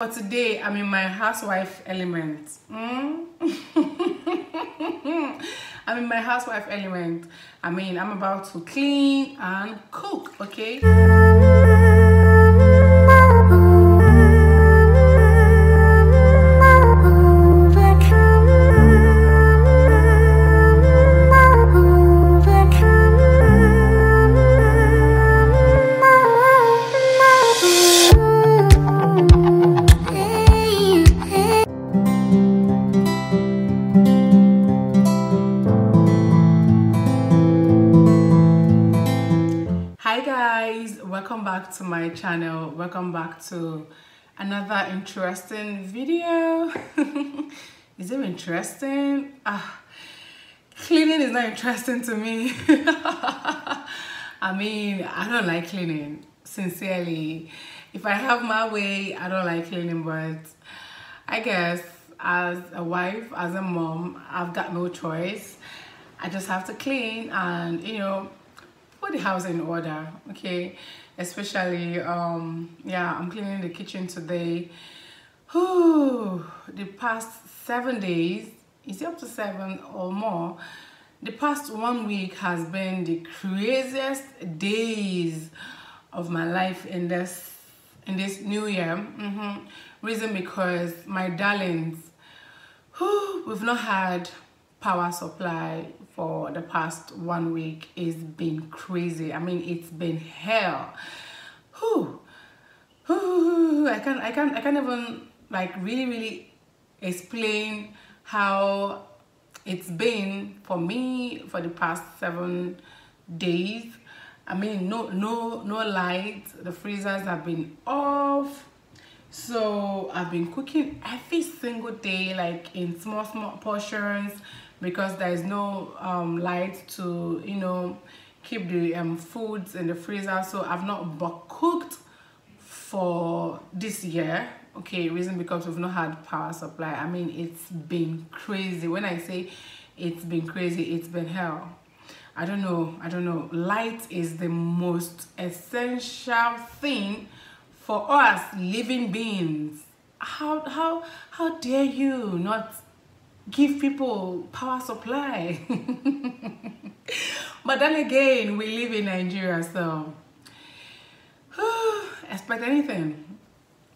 But today I'm in my housewife element. I'm in my housewife element. I mean, I'm about to clean and cook, okay? Hi guys, welcome back to my channel. Welcome back to another interesting video. Is it interesting? Cleaning is not interesting to me. I mean, I don't like cleaning, sincerely. If I have my way, I don't like cleaning, but I guess as a wife, as a mom, I've got no choice. I just have to clean and, put the house in order, okay? Especially yeah, I'm cleaning the kitchen today. Whew, the past 7 days, is it up to 7 or more? The past 1 week has been the craziest days of my life in this new year. Reason because my darlings, we've not had power supply for the past 1 week. It's been crazy. I mean, it's been hell. I can't even like really explain how it's been for me for the past 7 days. I mean, no light. The freezers have been off. So I've been cooking every single day, like in small portions, because there is no light to keep the foods in the freezer. So I've not cooked for this year, okay? Reason because we've not had power supply. I mean, it's been crazy. When I say it's been crazy, it's been hell. I don't know. Light is the most essential thing for us living beings. How dare you not give people power supply? But then again, we live in Nigeria, so expect anything.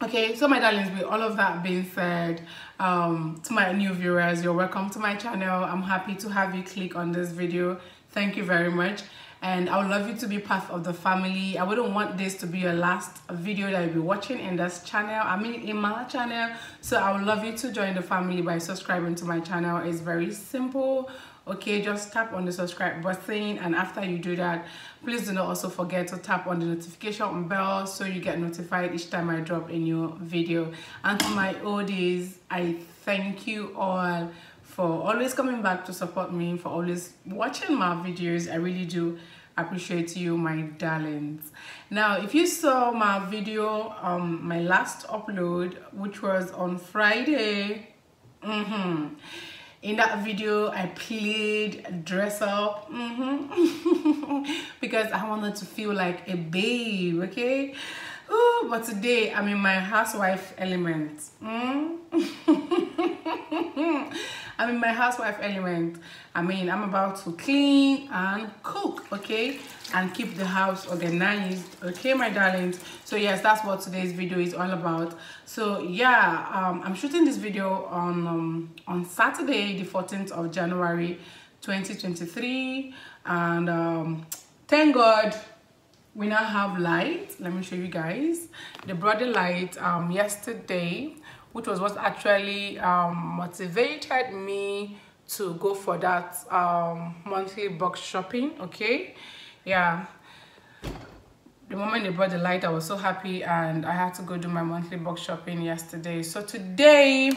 Okay, so my darlings, with all of that being said, to my new viewers, you're welcome to my channel. I'm happy to have you click on this video. Thank you very much. And I would love you to be part of the family. I wouldn't want this to be your last video that you'll be watching in this channel. I mean, in my channel. So I would love you to join the family by subscribing to my channel. It's very simple. Okay, just tap on the subscribe button, and after you do that, please do not also forget to tap on the notification bell so you get notified each time I drop a new video. And to my oldies, I thank you all for always coming back to support me, for always watching my videos. I really do appreciate you, my darlings. Now, if you saw my video, my last upload, which was on Friday, in that video I played dress up because I wanted to feel like a babe, okay? Ooh, but today I'm in my housewife element. I'm in my housewife element. I mean, I'm about to clean and cook, okay? And keep the house organized, okay, my darlings? So yes, that's what today's video is all about. So yeah, I'm shooting this video on Saturday, the 14th of January, 2023. And thank God we now have light. Let me show you guys. They brought the light yesterday, which was what actually motivated me to go for that monthly box shopping, okay? Yeah, the moment they brought the light, I was so happy, and I had to go do my monthly box shopping yesterday. So today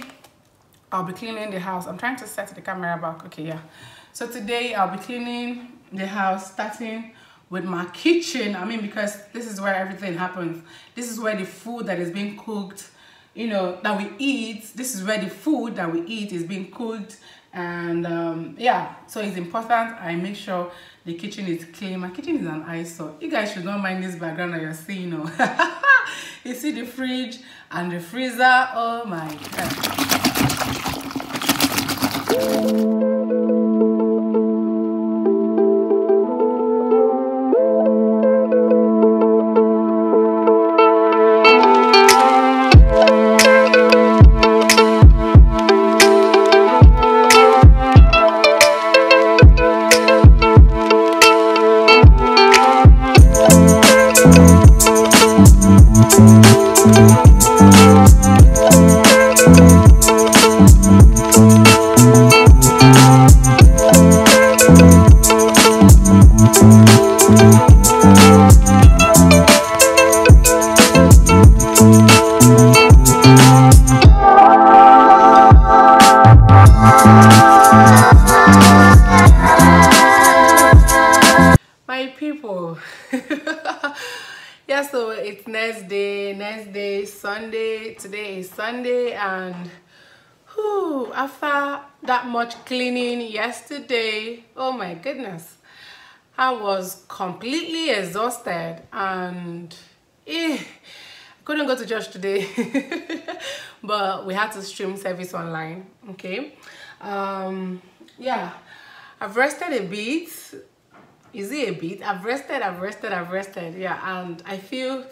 I'll be cleaning the house. I'm trying to set the camera back. Okay, yeah. So today I'll be cleaning the house, starting with my kitchen. I mean, because this is where everything happens. This is where the food that is being cooked, that we eat, this is where the food that we eat is being cooked. And yeah, so it's important I make sure the kitchen is clean. My kitchen is an eyesore. You guys should not mind this background that you're seeing. You see the fridge and the freezer. Oh my god. Yeah, so it's next day, Sunday. Today is Sunday, and after that much cleaning yesterday, oh my goodness, I was completely exhausted, and I couldn't go to church today. But we had to stream service online. Okay, yeah, I've rested a bit. Is it a bit? I've rested, yeah, and I feel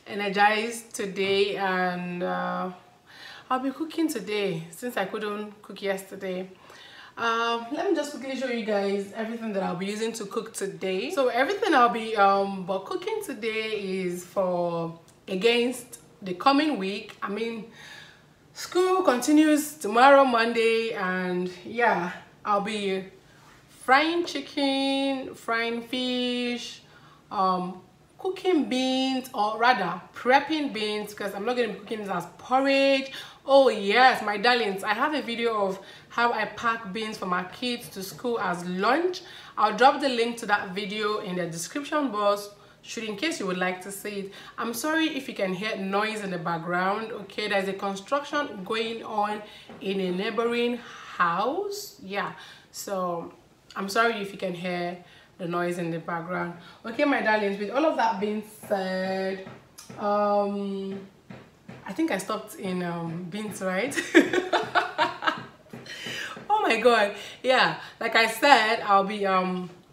energized today, and I'll be cooking today since I couldn't cook yesterday. Let me just quickly show you guys everything that I'll be using to cook today. So everything I'll be but cooking today is for against the coming week. I mean, school continues tomorrow, Monday, and yeah, I'll be frying chicken, frying fish, cooking beans, or rather prepping beans, because I'm not going to be cooking this as porridge. Oh yes, my darlings, I have a video of how I pack beans for my kids to school as lunch. I'll drop the link to that video in the description box, in case you would like to see it. I'm sorry if you can hear noise in the background. Okay, there's a construction going on in a neighboring house. Yeah, so I'm sorry if you can hear the noise in the background. Okay, my darlings, with all of that being said, I think I stopped in beans, right? Oh my god, yeah, like I said, I'll be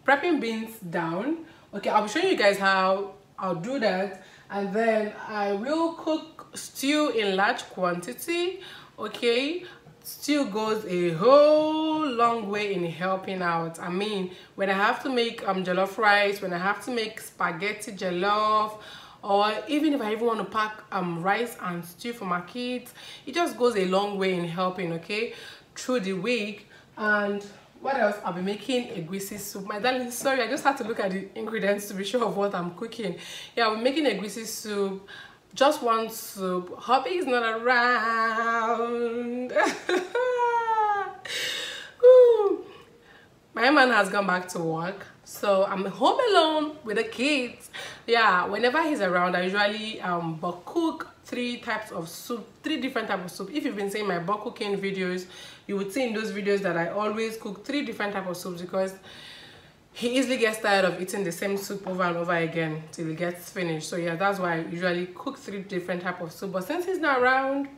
prepping beans down. Okay, I'll be showing you guys how I'll do that, and then I will cook stew in large quantity. Okay, stew goes a whole long way in helping out. I mean, when I have to make jollof rice, when I have to make spaghetti jollof, or even if I even want to pack rice and stew for my kids, it just goes a long way in helping, okay, through the week. And what else? I'll be making egusi soup. My darling, sorry, I just had to look at the ingredients to be sure of what I'm cooking. Yeah, I'll be making egusi soup. Just one soup. Hubby is not around. My man has gone back to work, so I'm home alone with the kids. Yeah, whenever he's around, I usually cook three different types of soup. If you've been seeing my bulk cooking videos, you would see in those videos that I always cook 3 different types of soups, because he easily gets tired of eating the same soup over and over again till it gets finished. So yeah, that's why I usually cook 3 different types of soup. But since he's not around,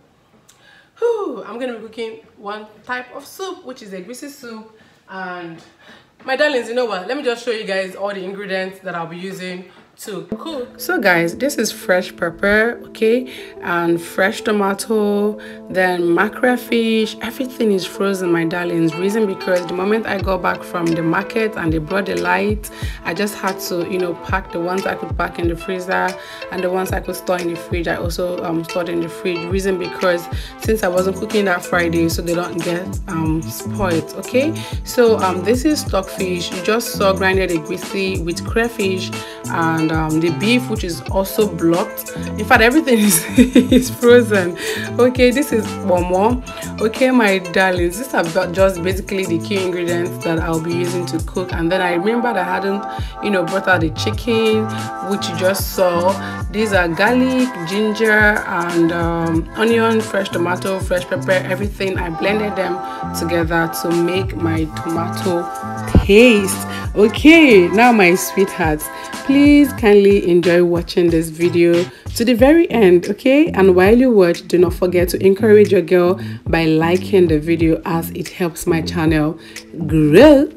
I'm gonna be cooking one type of soup, which is egusi soup. And my darlings, you know what, let me just show you guys all the ingredients that I'll be using to cook. So guys, this is fresh pepper, okay, and fresh tomato, then mackerel fish. Everything is frozen, my darlings. Reason because the moment I got back from the market and they brought the light, I just had to, you know, pack the ones I could pack in the freezer, and the ones I could store in the fridge, I also stored in the fridge. Reason because since I wasn't cooking that Friday, so they don't get spoiled. Okay, so this is stockfish. You just saw grinded egusi with crayfish, and the beef, which is also blocked. In fact, everything is frozen. Okay, this is momo. Okay, my darlings, these are just basically the key ingredients that I'll be using to cook. And then I remembered I hadn't, you know, brought out the chicken, which you just saw. These are garlic, ginger, and onion, fresh tomato, fresh pepper, everything. I blended them together to make my tomato paste. Okay, now my sweethearts, please kindly enjoy watching this video to the very end, okay? And while you watch, do not forget to encourage your girl by liking the video, as it helps my channel grow.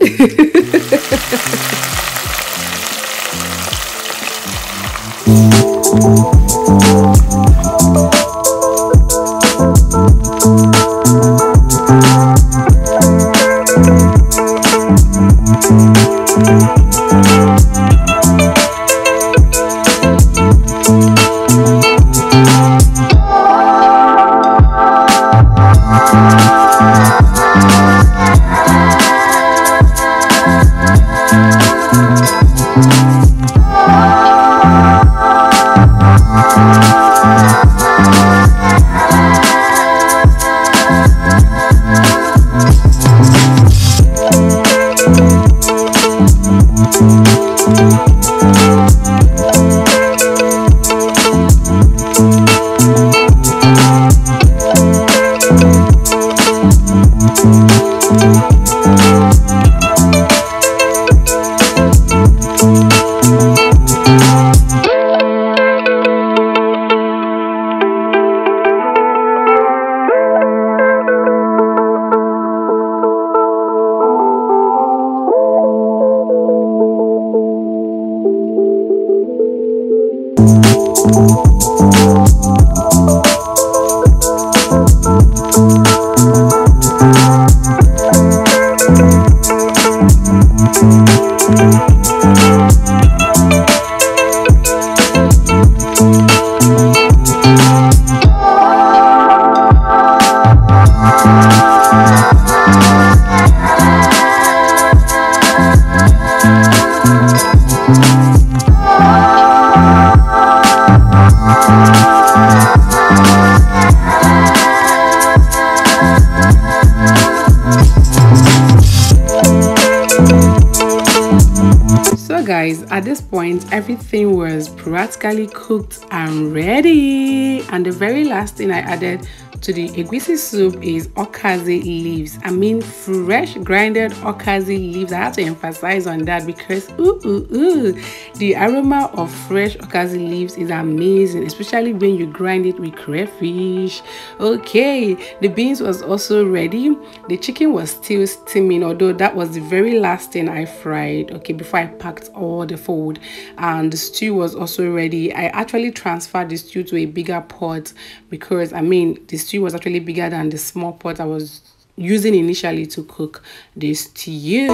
So guys, at this point everything was practically cooked and ready, and the very last thing I added to the egusi soup is okazi leaves. I mean fresh grinded okazi leaves. I have to emphasize on that because the aroma of fresh okazi leaves is amazing, especially when you grind it with crayfish. Okay, the beans was also ready. The chicken was still steaming, although that was the very last thing I fried, okay, before I packed all the food. And the stew was also ready. I actually transferred the stew to a bigger pot because I mean the stew was actually bigger than the small pot I was using initially to cook the stew.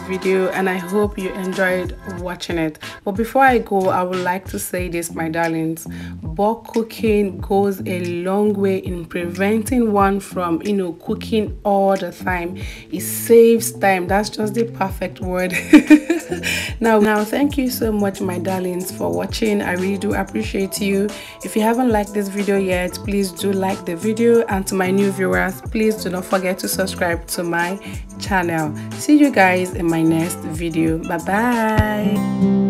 Video, and I hope you enjoyed watching it. But before I go, I would like to say this, my darlings: bulk cooking goes a long way in preventing one from cooking all the time. It saves time. That's just the perfect word. now thank you so much, my darlings, for watching. I really do appreciate you. If you haven't liked this video yet, please do like the video, and to my new viewers, please do not forget to subscribe to my channel. See you guys in my next video. Bye bye.